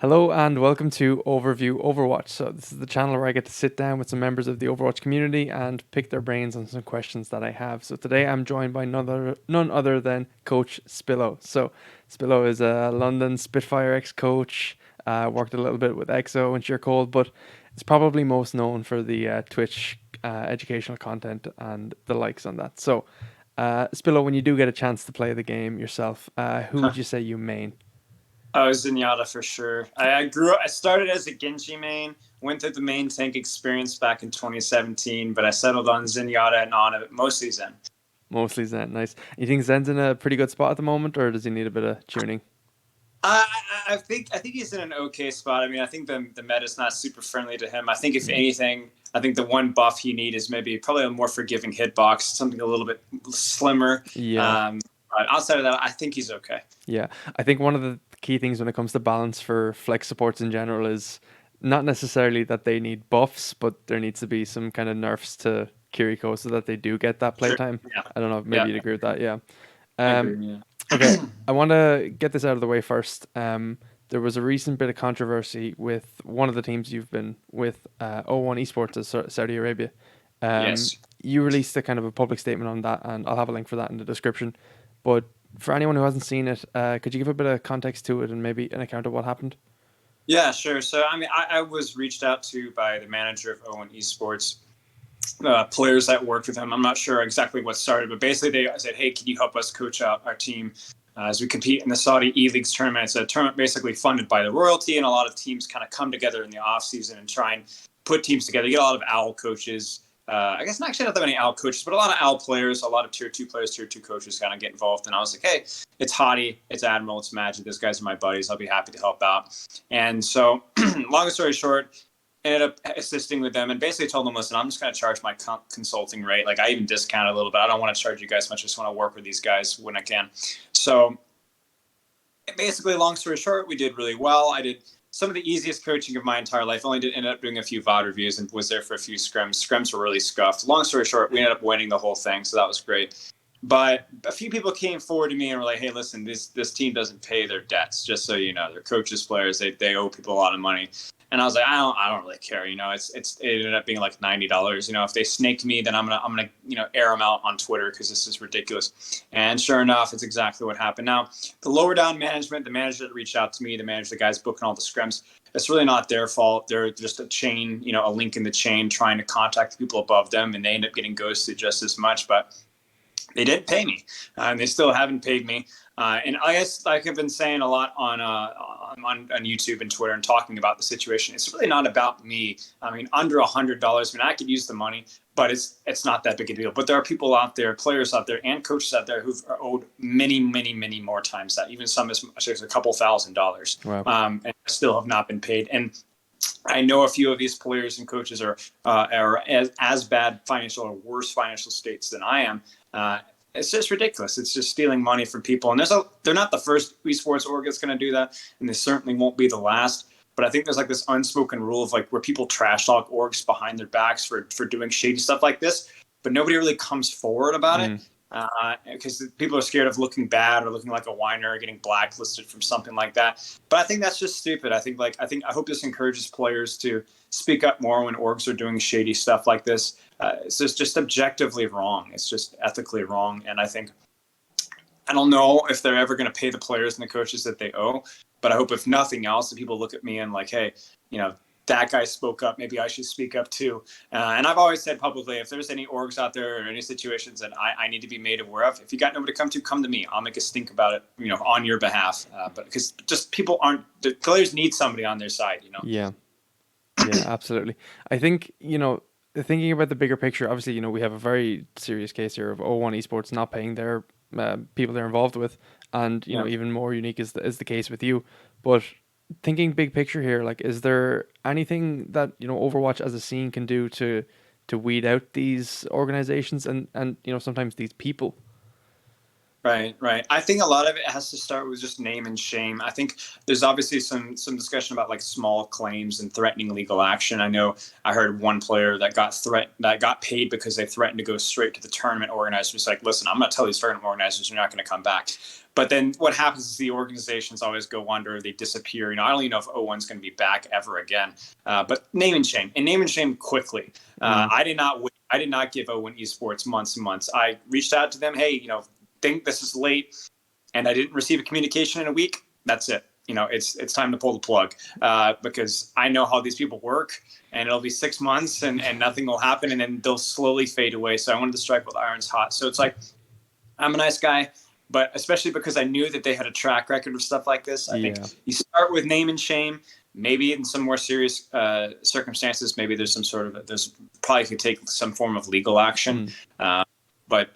Hello and welcome to Overview Overwatch. So this is the channel where I get to sit down with some members of the Overwatch community and pick their brains on some questions that I have. So today I'm joined by none other than Coach Spilo. So Spilo is a London Spitfire ex-coach, worked a little bit with EXO and Sheercold, but is probably most known for the Twitch educational content and the likes on that. So Spilo, when you do get a chance to play the game yourself, who would you say you main? I was Zenyatta for sure. I grew up. I started as a Genji main, went through the main tank experience back in 2017, but I settled on Zenyatta and on it, mostly Zen. Mostly Zen, nice. You think Zen's in a pretty good spot at the moment, or does he need a bit of tuning? I think he's in an okay spot. I mean, I think the meta's not super friendly to him. I think if anything, I think the one buff he need is maybe probably a more forgiving hitbox, something a little bit slimmer. Yeah, But outside of that, I think he's okay. yeah. I think one of the key things when it comes to balance for flex supports in general is not necessarily that they need buffs, but there needs to be some kind of nerfs to Kiriko so that they do get that Sure. playtime. Yeah. I don't know, maybe Yeah. you'd agree with that, yeah. I Um, agree. okay, Yeah. I want to get this out of the way first. There was a recent bit of controversy with one of the teams you've been with, O1 Esports of Saudi Arabia. Yes. You released a kind of a public statement on that, and I'll have a link for that in the description. But for anyone who hasn't seen it, could you give a bit of context to it and maybe an account of what happened? Yeah, sure. So, I mean, I was reached out to by the manager of Owen Esports, players that worked with him. I'm not sure exactly what started, but basically they said, "Hey, can you help us coach out our team as we compete in the Saudi eLeagues tournament?" It's a tournament basically funded by the royalty, and a lot of teams kind of come together in the off season and try and put teams together. You get a lot of OWL coaches. I guess not actually not that many OWL coaches, but a lot of OWL players, a lot of tier two players, tier two coaches kind of get involved. And I was like, hey, it's Hottie, it's Admiral, it's Magic. Those guys are my buddies. I'll be happy to help out. And so, long story short, ended up assisting with them and basically told them, listen, I'm just going to charge my consulting rate. Like I even discounted a little bit. I don't want to charge you guys much. I just want to work with these guys when I can. So basically, long story short, we did really well. I did some of the easiest coaching of my entire life. Only did end up doing a few VOD reviews and was there for a few scrims. Scrims were really scuffed. Long story short, we ended up winning the whole thing. So that was great. But a few people came forward to me and were like, hey, listen, this team doesn't pay their debts, just so you know. They're coaches, players, they owe people a lot of money. And I was like, I don't really care. You know, it ended up being like $90. You know, if they snaked me, then I'm gonna air them out on Twitter because this is ridiculous. And sure enough, it's exactly what happened. Now, the lower down management, the manager that reached out to me, the guys booking all the scrims, it's really not their fault. They're just a chain, a link in the chain trying to contact the people above them, and they end up getting ghosted just as much. But they didn't pay me, and they still haven't paid me. And I guess, like I've been saying a lot on YouTube and Twitter and talking about the situation, it's really not about me. I mean, under $100, I mean, I could use the money, but it's not that big a deal. But there are people out there, players out there, and coaches out there who've owed many, many, many more times that, even some as much as a couple $1,000s, Wow. and still have not been paid. And I know a few of these players and coaches are as bad financial or worse financial states than I am. It's just ridiculous. It's just stealing money from people. And they're not the first esports org that's going to do that, and they certainly won't be the last. But I think there's like this unspoken rule of like where people trash talk orgs behind their backs for doing shady stuff like this, but nobody really comes forward about it because people are scared of looking bad or looking like a whiner or getting blacklisted from something like that. But I think that's just stupid. I hope this encourages players to speak up more when orgs are doing shady stuff like this. It's just objectively wrong. It's just ethically wrong. And I don't know if they're ever going to pay the players and the coaches that they owe, but I hope if nothing else, that people look at me and like, hey, that guy spoke up. Maybe I should speak up too. And I've always said publicly, if there's any orgs out there or any situations that I need to be made aware of, if you got nobody to come to me. I'll make a stink about it, on your behalf. But because just the players need somebody on their side. Yeah, yeah, absolutely. I think, thinking about the bigger picture, obviously, we have a very serious case here of O1 Esports not paying their people they're involved with. And, Yeah. even more unique is the case with you. But thinking big picture here, like, is there anything that, Overwatch as a scene can do to weed out these organizations and sometimes these people? Right, right. I think a lot of it has to start with just name and shame. I think there's obviously some discussion about like small claims and threatening legal action. I know I heard one player that got paid because they threatened to go straight to the tournament organizer. It's like, listen, I'm going to tell these tournament organizers you're not going to come back. But then what happens is the organizations always go under, they disappear. I don't even know if O1's going to be back ever again. But name and shame quickly. I did not give O1 Esports months and months. I reached out to them. Hey, think this is late and I didn't receive a communication in a week, that's it. It's time to pull the plug because I know how these people work, and it'll be 6 months and nothing will happen, and then they'll slowly fade away. So I wanted to strike while the iron's hot. So it's like, I'm a nice guy, but especially because I knew that they had a track record of stuff like this, I think you start with name and shame. Maybe in some more serious circumstances, maybe there's probably could take some form of legal action. But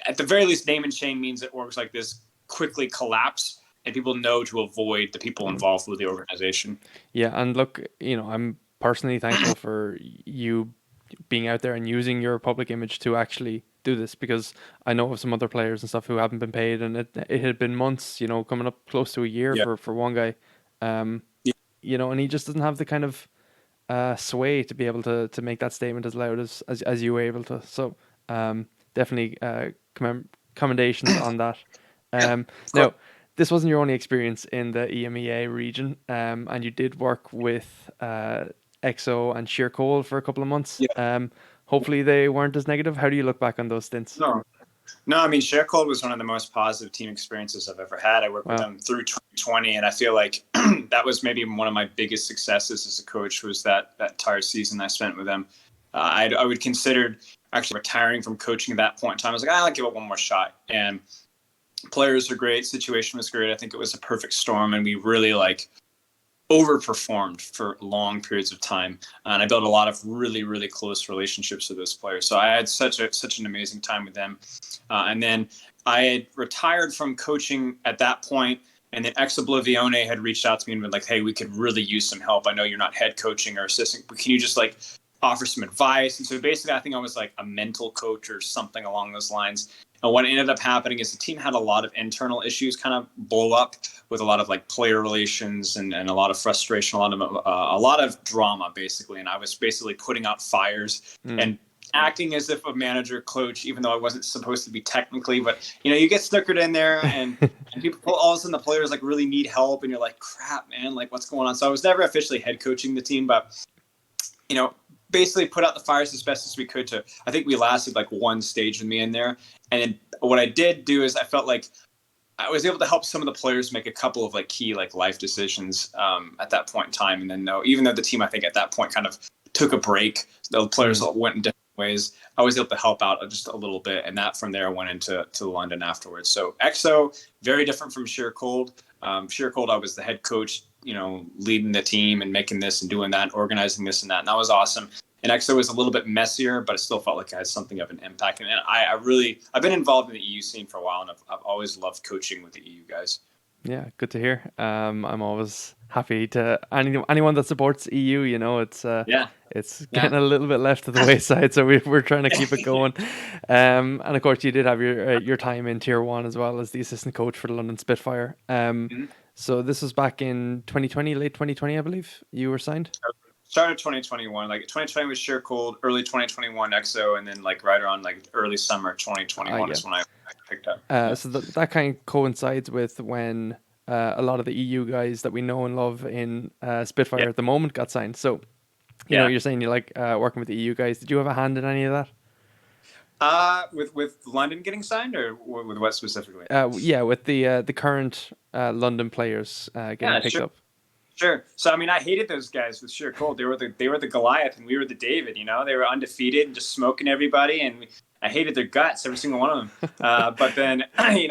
at the very least, name and shame means that orgs like this quickly collapse and people know to avoid the people involved with the organization. Yeah, and look, I'm personally thankful for you being out there and using your public image to actually do this, because I know of some other players and stuff who haven't been paid, and it had been months, coming up close to a year for one guy, and he just doesn't have the kind of sway to be able to make that statement as loud as you were able to. So definitely commendations on that. Cool. Now, this wasn't your only experience in the EMEA region, and you did work with EXO and Sheer Coal for a couple of months. Hopefully they weren't as negative. How do you look back on those stints? No, I mean, Share Code was one of the most positive team experiences I've ever had. I worked with them through 2020, and I feel like that was maybe one of my biggest successes as a coach, was that entire season I spent with them. I would consider actually retiring from coaching at that point in time. I was like, I'll give it one more shot. And players were great. Situation was great. I think it was a perfect storm, and we really overperformed for long periods of time. And I built a lot of really, really close relationships with those players. So I had such an amazing time with them. And then I had retired from coaching at that point. And then Oblivione had reached out to me and been like, hey, we could really use some help. I know you're not head coaching or assistant, but can you just offer some advice? And so basically I think I was like a mental coach or something along those lines. And what ended up happening is the team had a lot of internal issues kind of blow up, with a lot of player relations and a lot of frustration, a lot of drama basically. And I was basically putting out fires and acting as if a manager coach, even though I wasn't supposed to be technically, but you get snookered in there and people, all of a sudden the players really need help, and you're like, crap, man, what's going on? So I was never officially head coaching the team, but basically put out the fires as best as we could. I think we lasted one stage with me in there. And then what I did do is I felt like I was able to help some of the players make a couple of key life decisions at that point in time. And then even though the team, I think at that point kind of took a break, the players went in different ways, I was able to help out just a little bit. And that from there went into London afterwards. So EXO, very different from Sheer Cold. Sheer Cold, I was the head coach, leading the team and making this and doing that, organizing this and that. And that was awesome. And EXO was a little bit messier, but I still felt like I had something of an impact. And I've been involved in the EU scene for a while, and I've always loved coaching with the EU guys. Yeah, good to hear. I'm always happy to anyone that supports EU. It's getting a little bit left to the wayside, so we're trying to keep it going. And of course, you did have your time in Tier 1 as well as the assistant coach for the London Spitfire. So this was back in 2020, late 2020, I believe you were signed. Started 2021, 2020 was Sheer Cold, early 2021 EXO, and then right around early summer 2021 is when I picked up. So that kind of coincides with when a lot of the EU guys that we know and love in Spitfire at the moment got signed. So you're saying you like working with the EU guys. Did you have a hand in any of that? With London getting signed, or with what specifically? With the current London players getting picked up. Sure. So I hated those guys with Sheer Cold. They were the Goliath, and we were the David. They were undefeated and just smoking everybody, and I hated their guts, every single one of them. But then I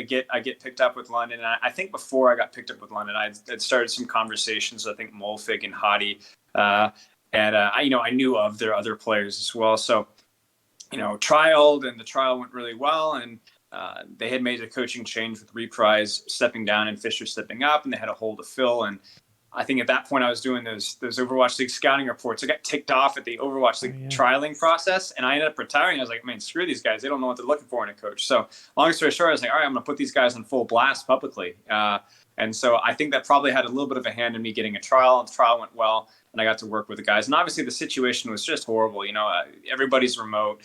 get picked up with London, and I think before I got picked up with London, I had started some conversations. I think Molfig and Hadi, and I knew of their other players as well. So trialed, and the trial went really well, and they had made a coaching change with Reprise stepping down and Fisher stepping up, and they had a hole to fill. And I think at that point I was doing those Overwatch League scouting reports. I got ticked off at the Overwatch League trialing process, and I ended up retiring. I was like, man, screw these guys. They don't know what they're looking for in a coach. So long story short, I was like, all right, I'm going to put these guys on full blast publicly. And so I think that probably had a little bit of a hand in me getting a trial, and the trial went well, and I got to work with the guys. And obviously the situation was just horrible. Everybody's remote.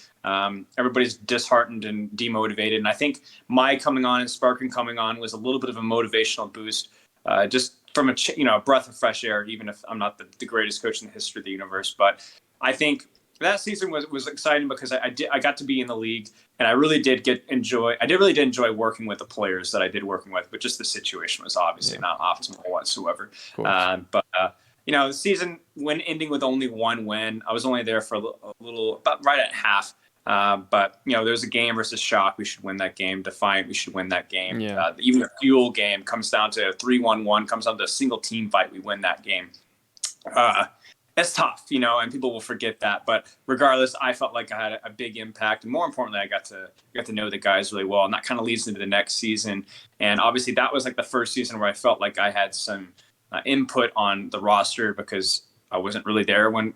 Everybody's disheartened and demotivated. And I think my coming on and Sparkin coming on was a little bit of a motivational boost, just from a breath of fresh air, even if I'm not the greatest coach in the history of the universe. But I think that season was exciting because I got to be in the league, and I really did enjoy working with the players that I did working with, but just the situation was obviously not optimal whatsoever. But the season, when ending with only one win, I was only there for a little, about right at half. But there's a game versus Shock. We should win that game. Defiant, we should win that game. Even the Fuel game comes down to 3-1-1, comes down to a single team fight. We win that game. It's tough, and people will forget that. But regardless, I felt like I had a big impact, and more importantly, I got to know the guys really well, and that kind of leads into the next season. And obviously, that was like the first season where I felt like I had some input on the roster because I wasn't really there when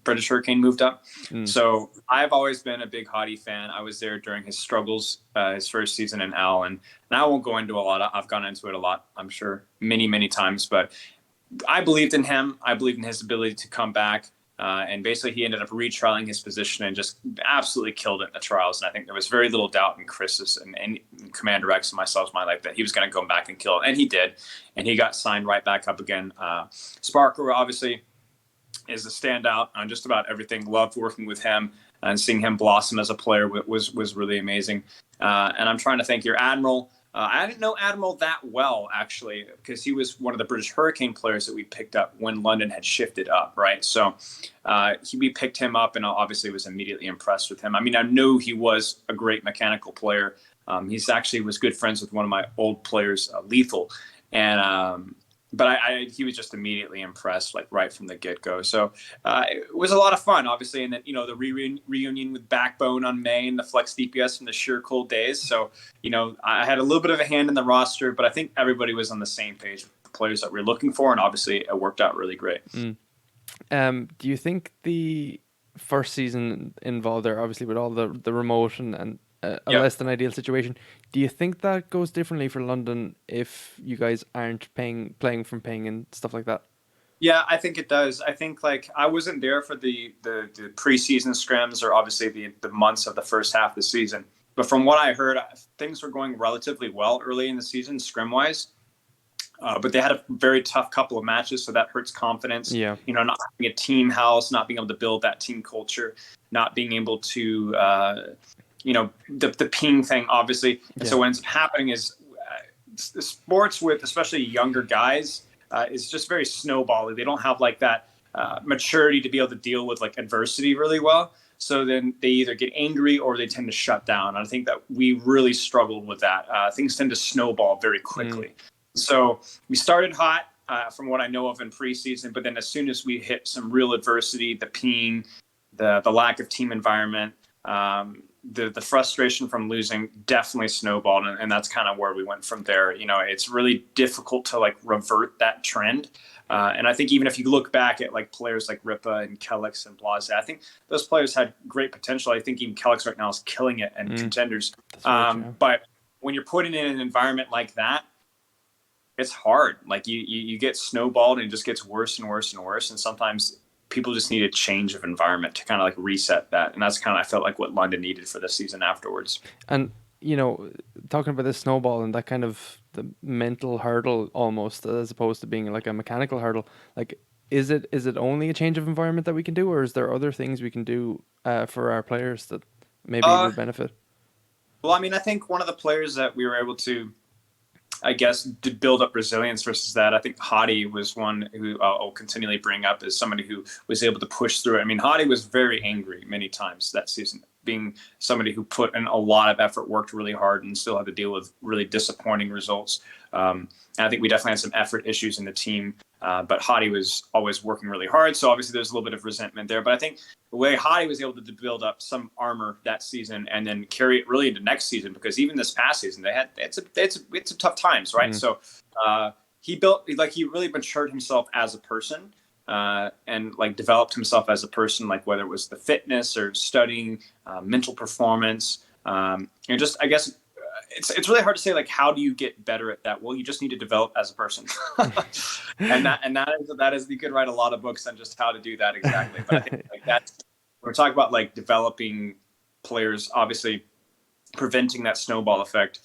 British Hurricane moved up. So I've always been a big Hottie fan. I was there during his struggles, his first season in Al, and I won't go into a lot. I've gone into it a lot, I'm sure, many, many times, but I believed in him. I believed in his ability to come back. And basically he ended up retrialing his position and just absolutely killed it in the trials. And I think there was very little doubt in Chris's and Commander X and myself's mind that he was going to go back and kill it. And he did. And he got signed right back up again. Sparker obviously is a standout on just about everything. Loved working with him, and seeing him blossom as a player was really amazing. And I'm trying to think here, Admiral. I didn't know Admiral that well, actually, because he was one of the British Hurricane players that we picked up when London had shifted up, right? So we picked him up, and obviously was immediately impressed with him. I mean, I knew he was a great mechanical player. He's actually was good friends with one of my old players, Lethal, and but he was just immediately impressed, like right from the get-go. So it was a lot of fun, obviously. And then, the reunion with Backbone on May and the Flex DPS from the Sheer Cold days. So, I had a little bit of a hand in the roster, but I think everybody was on the same page with the players that we were looking for. And obviously it worked out really great. Do you think the first season involved there, obviously with all the remote and a less than ideal situation, do you think that goes differently for London if you guys aren't playing from ping and stuff like that? Yeah, I think it does. I think I wasn't there for the preseason scrims or obviously the months of the first half of the season. But from what I heard, things were going relatively well early in the season, scrim wise. But they had a very tough couple of matches, so that hurts confidence. Not having a team house, not being able to build that team culture, not being able to the ping thing, obviously. And so what ends up happening is the sports with especially younger guys is just very snowbally. They don't have like that maturity to be able to deal with like adversity really well. So then they either get angry or they tend to shut down. And I think that we really struggled with that. Things tend to snowball very quickly. So we started hot from what I know of in preseason, but then as soon as we hit some real adversity, the ping, the lack of team environment, the frustration from losing definitely snowballed, and that's kind of where we went from there. It's really difficult to like revert that trend. And I think even if you look back at like players like Ripa and Kellex and Blase, I think those players had great potential. I think even Kellex right now is killing it and contenders. But when you're put in an environment like that, it's hard. Like you get snowballed and it just gets worse and worse and worse. And sometimes people just need a change of environment to kind of like reset that. And that's kind of, I felt like what London needed for the season afterwards. And, talking about this snowball and that kind of the mental hurdle almost, as opposed to being like a mechanical hurdle, like, is it only a change of environment that we can do, or is there other things we can do for our players that maybe would benefit? Well, I mean, I think one of the players that we were able to, I guess, to build up resilience versus that, I think Hottie was one who I'll continually bring up as somebody who was able to push through it. I mean, Hottie was very angry many times that season, being somebody who put in a lot of effort, worked really hard, and still had to deal with really disappointing results. And I think we definitely had some effort issues in the team, but Hottie was always working really hard. So obviously there's a little bit of resentment there. But I think the way Hottie was able to build up some armor that season and then carry it really into next season, because even this past season, it's a tough times, right? So he really matured himself as a person, and like developed himself as a person, like whether it was the fitness or studying, mental performance, and just, I guess, it's really hard to say, like, how do you get better at that? Well, you just need to develop as a person. and you could write a lot of books on just how to do that exactly. But I think, like, that's, we're talking about, like, developing players, obviously preventing that snowball effect.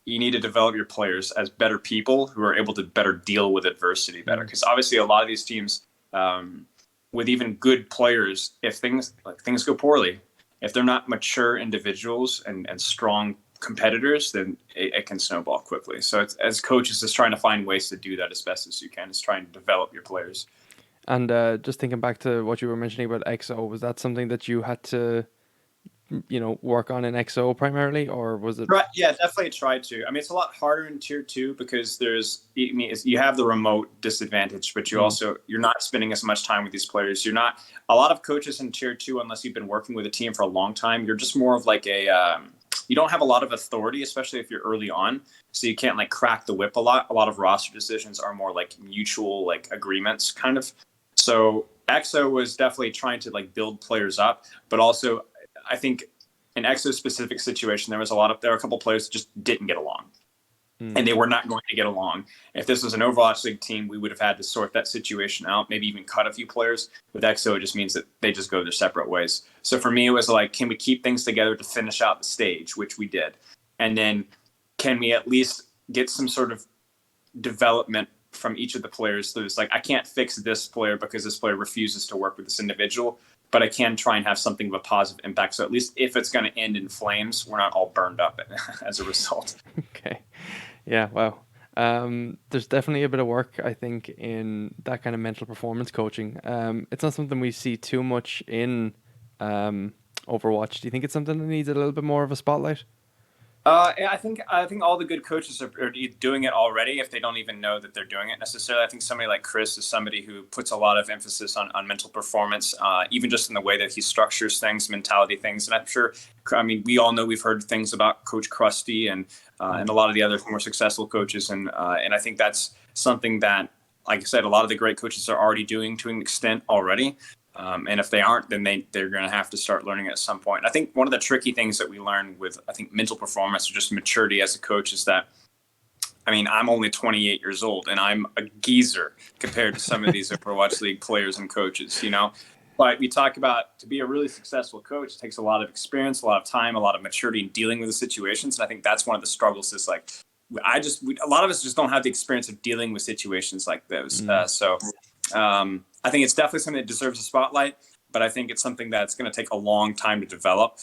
You need to develop your players as better people who are able to better deal with adversity better. Because obviously a lot of these teams, with even good players, if things go poorly, if they're not mature individuals and strong competitors, then it can snowball quickly. So it's, as coaches, is trying to find ways to do that as best as you can. Is trying to develop your players. And just thinking back to what you were mentioning about EXO, was that something that you had to, work on in XO primarily, or was it? Right. Yeah, definitely tried to. I mean, it's a lot harder in tier 2 because you have the remote disadvantage, but you're not spending as much time with these players. You're not, a lot of coaches in tier 2, unless you've been working with a team for a long time, you're just more of like you don't have a lot of authority, especially if you're early on. So you can't like crack the whip a lot. A lot of roster decisions are more like mutual, like, agreements kind of. So EXO was definitely trying to like build players up, but also I think in EXO's specific situation, there were a couple of players that just didn't get along. And they were not going to get along. If this was an Overwatch League team, we would have had to sort that situation out, maybe even cut a few players. With EXO, it just means that they just go their separate ways. So for me, it was like, can we keep things together to finish out the stage, which we did? And then can we at least get some sort of development from each of the players? So it's like, I can't fix this player because this player refuses to work with this individual, but I can try and have something of a positive impact. So at least if it's going to end in flames, we're not all burned up as a result. Okay. Yeah, wow. There's definitely a bit of work, I think, in that kind of mental performance coaching. It's not something we see too much in Overwatch. Do you think it's something that needs a little bit more of a spotlight? I think all the good coaches are doing it already if they don't even know that they're doing it necessarily. I think somebody like Chris is somebody who puts a lot of emphasis on mental performance, even just in the way that he structures things, mentality things. And I'm sure, I mean, we all know, we've heard things about Coach Krusty and a lot of the other more successful coaches. And I think that's something that, like I said, a lot of the great coaches are already doing to an extent already. And if they aren't, then they're going to have to start learning at some point. I think one of the tricky things that we learn with, I think, mental performance or just maturity as a coach is that, I mean, I'm only 28 years old and I'm a geezer compared to some of these Overwatch League players and coaches, But we talk about, to be a really successful coach, it takes a lot of experience, a lot of time, a lot of maturity in dealing with the situations. And I think that's one of the struggles is like, a lot of us just don't have the experience of dealing with situations like those. I think it's definitely something that deserves a spotlight, but I think it's something that's going to take a long time to develop,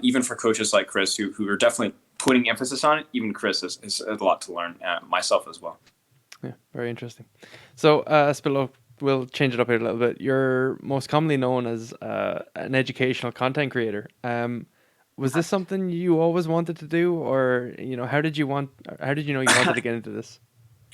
even for coaches like Chris, who are definitely putting emphasis on it. Even Chris has a lot to learn, myself as well. Yeah, very interesting. So, Spilo, we'll change it up here a little bit. You're most commonly known as an educational content creator. Was this something you always wanted to do, or how did you know you wanted to get into this?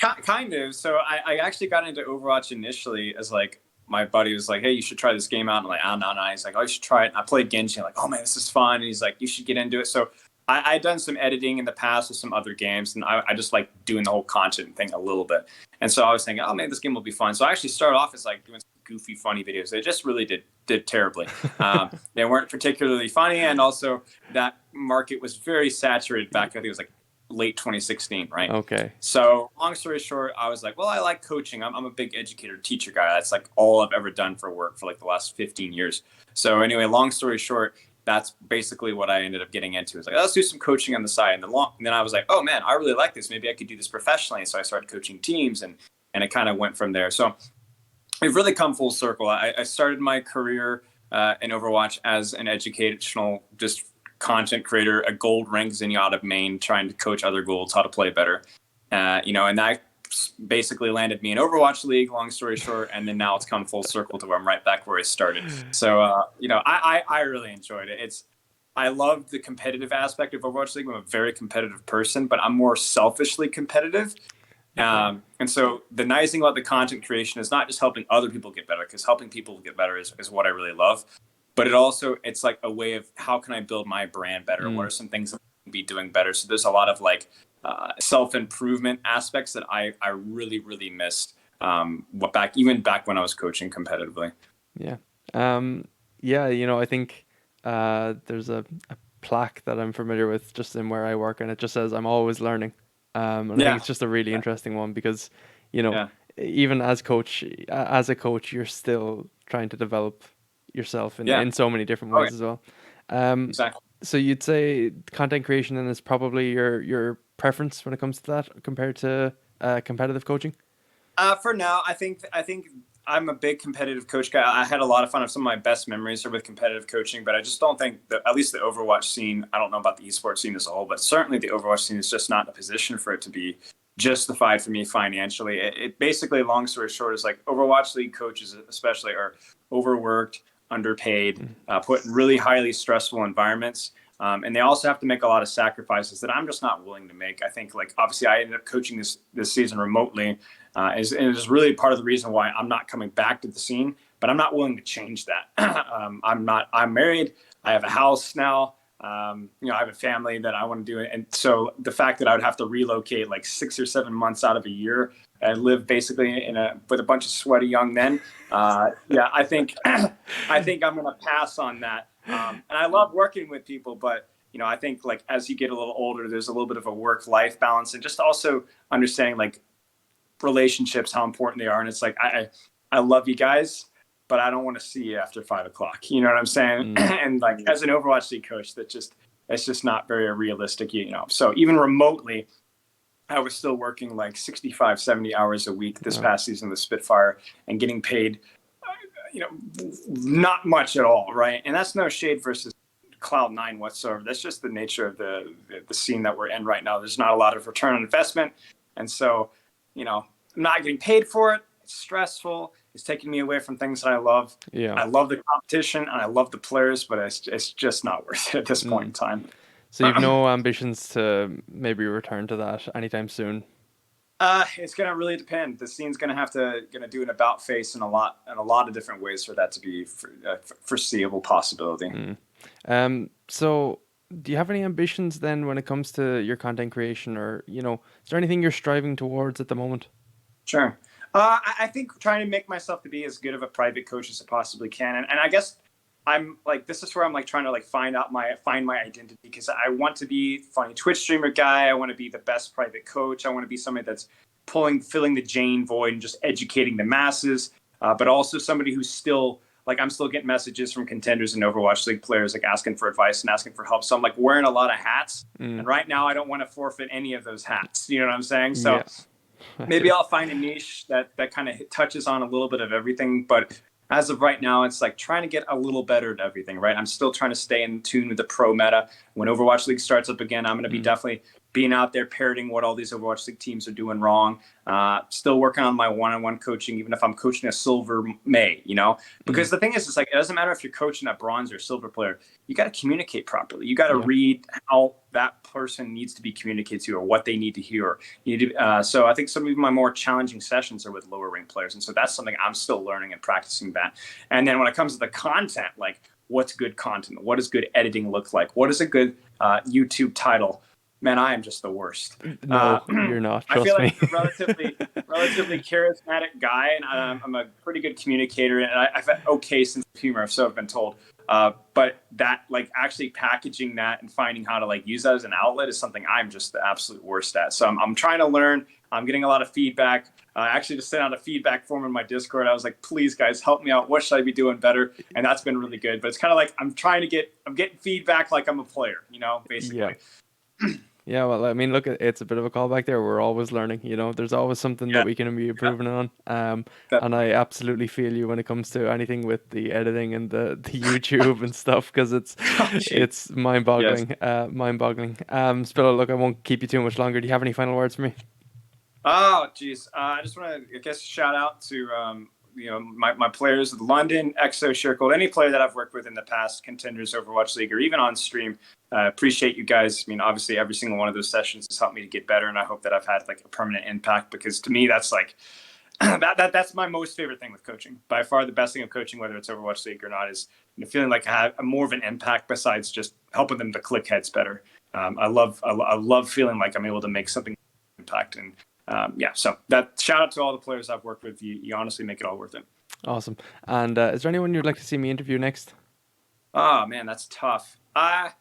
Kind of. So I actually got into Overwatch initially as like, my buddy was like, hey, you should try this game out. And I'm like, oh, no. He's like, oh, you should try it. And I played Genji. I'm like, oh man, this is fun. And he's like, you should get into it. So I'd done some editing in the past with some other games, and I just like doing the whole content thing a little bit. And so I was thinking, oh man, this game will be fun. So I actually started off as like doing some goofy, funny videos. They just really did terribly. They weren't particularly funny, and also that market was very saturated back. I think it was like late 2016, right? Okay. So long story short, I was like, well, I like coaching. I'm a big educator, teacher guy. That's like all I've ever done for work for like the last 15 years. So anyway, long story short, that's basically what I ended up getting into. It's like, let's do some coaching on the side. And then I was like, oh man, I really like this. Maybe I could do this professionally. So I started coaching teams, and it kind of went from there. So we've really come full circle. I started my career in Overwatch as an educational, just content creator, a gold rank Zenyatta main, trying to coach other golds how to play better. And that basically landed me in Overwatch League, long story short, and then now it's come full circle to where I'm right back where I started. So, I really enjoyed it. I love the competitive aspect of Overwatch League. I'm a very competitive person, but I'm more selfishly competitive. And so the nice thing about the content creation is not just helping other people get better, because helping people get better is what I really love. But it's like a way of, how can I build my brand better? What are some things that I can be doing better? So there's a lot of like self-improvement aspects that I really, really missed even back when I was coaching competitively. Yeah. Yeah, I think there's a plaque that I'm familiar with just in where I work, and it just says I'm always learning. And I think Yeah, it's just a really interesting one because, you know, yeah, even as a coach, you're still trying to develop yourself yeah. in so many different Oh, yeah, ways as well. Um, exactly. so you'd say content creation then is probably your preference when it comes to that compared to competitive coaching? For now, I think I'm a big competitive coach guy. I had a lot of fun. Some of my best memories are with competitive coaching, but I just don't think that at least the Overwatch scene. I don't know about the esports scene as a whole, but certainly the Overwatch scene is just not in a position for it to be justified for me financially. It basically, long story short, is like Overwatch League coaches, especially, are overworked, underpaid, Mm. put in really highly stressful environments. And they also have to make a lot of sacrifices that I'm just not willing to make. I think, like, obviously, I ended up coaching this season remotely, is really part of the reason why I'm not coming back to the scene. But I'm not willing to change that. I'm not. I'm married. I have a house now. I have a family that I want to do it, and so the fact that I would have to relocate like 6 or 7 months out of a year and live basically with a bunch of sweaty young men, yeah, I think I think I'm going to pass on that. And I love working with people, but I think, like, as you get a little older, there's a little bit of a work-life balance, and just also understanding, like, relationships, how important they are. And it's like, I love you guys, but I don't want to see you after 5 o'clock. You know what I'm saying? Mm. And, like, as an Overwatch League coach, it's just not very realistic. So even remotely, I was still working like 65, 70 hours a week this Oh, past season with Spitfire and getting paid, not much at all. Right. And that's no shade versus Cloud9 whatsoever. That's just the nature of the scene that we're in right now. There's not a lot of return on investment. And so, I'm not getting paid for it. It's stressful. It's taking me away from things that I love. yeah. I love the competition and I love the players, but it's just not worth it at this point Mm. in time. So you've no ambitions to maybe return to that anytime soon? It's gonna really depend. The scene's gonna do an about face in a lot of different ways for that to be foreseeable possibility. Mm. So do you have any ambitions then when it comes to your content creation, or is there anything you're striving towards at the moment? Sure. I think trying to make myself to be as good of a private coach as I possibly can, and I guess I'm like, this is where I'm like trying to like find my identity, because I want to be funny Twitch streamer guy. I want to be the best private coach. I want to be somebody that's filling the Jane void and just educating the masses, but also somebody who's still like, I'm still getting messages from contenders and Overwatch League players like asking for advice and asking for help. So I'm like wearing a lot of hats, Mm. and right now I don't want to forfeit any of those hats. You know what I'm saying? So Yeah. I maybe see. I'll find a niche that kind of touches on a little bit of everything. But as of right now, it's like trying to get a little better at everything, right? I'm still trying to stay in tune with the pro meta. When Overwatch League starts up again, I'm going to be Mm. definitely being out there parroting what all these Overwatch League teams are doing wrong. Still working on my one-on-one coaching, even if I'm coaching a silver May, Mm. because the thing is, it's like, it doesn't matter if you're coaching a bronze or silver player. You got to communicate properly. You got to Yeah. read how that person needs to be communicated to, or what they need to hear. So I think some of my more challenging sessions are with lower ranked players, and so that's something I'm still learning and practicing that. And then when it comes to the content, like, what's good content? What does good editing look like? What is a good YouTube title? Man, I am just the worst. Uh, No, you're not. I feel Trust like me. I'm a relatively charismatic guy, and I'm a pretty good communicator, and I've had okay sense of humor, so I've been told. But that, like, actually packaging that and finding how to like use that as an outlet is something I'm just the absolute worst at. So I'm trying to learn. I'm getting a lot of feedback. Actually, just sent out a feedback form in my Discord. I was like, please, guys, help me out. What should I be doing better? And that's been really good. But it's kind of like I'm getting feedback like I'm a player, Yeah. basically. Yeah, well, I mean, look, it's a bit of a callback there. We're always learning, There's always something that Yeah. we can be Yeah. improving on. That, And I absolutely feel you when it comes to anything with the editing and the YouTube and stuff, because it's oh, geez. it's Yes. mind-boggling, mind-boggling. Spilo, look, I won't keep you too much longer. Do you have any final words for me? Oh, geez. I just want to, I guess, shout out to my players of London, Exo, Circle, any player that I've worked with in the past, contenders, Overwatch League, or even on stream. Appreciate you guys. I mean, obviously, every single one of those sessions has helped me to get better, and I hope that I've had like a permanent impact, because to me, that's like that's my most favorite thing with coaching. By far, the best thing of coaching, whether it's Overwatch League or not, is feeling like I have more of an impact besides just helping them to click heads better. I love feeling like I'm able to make something impact. And so that shout out to all the players I've worked with. You honestly make it all worth it. Awesome. And is there anyone you'd like to see me interview next? Oh man, that's tough. I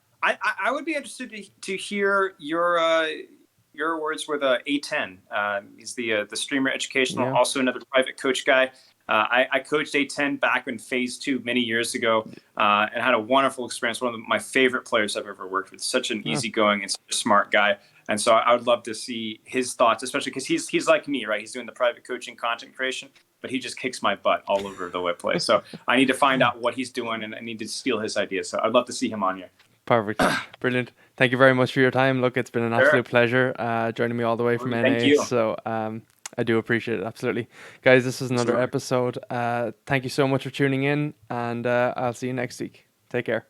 would be interested to hear your words with A10. He's the streamer educational, also another private coach guy. I coached A10 back in phase 2 many years ago, and had a wonderful experience. One of my favorite players I've ever worked with. Such an easygoing and such a smart guy. And so I would love to see his thoughts, especially because he's like me, right? He's doing the private coaching, content creation, but he just kicks my butt all over the place. So I need to find out what he's doing, and I need to steal his ideas. So I'd love to see him on here. Perfect. Brilliant. Thank you very much for your time. Look, it's been an absolute pleasure joining me all the way from NA. Thank you. So I do appreciate it. Absolutely. Guys, this is another episode. Thank you so much for tuning in, and I'll see you next week. Take care.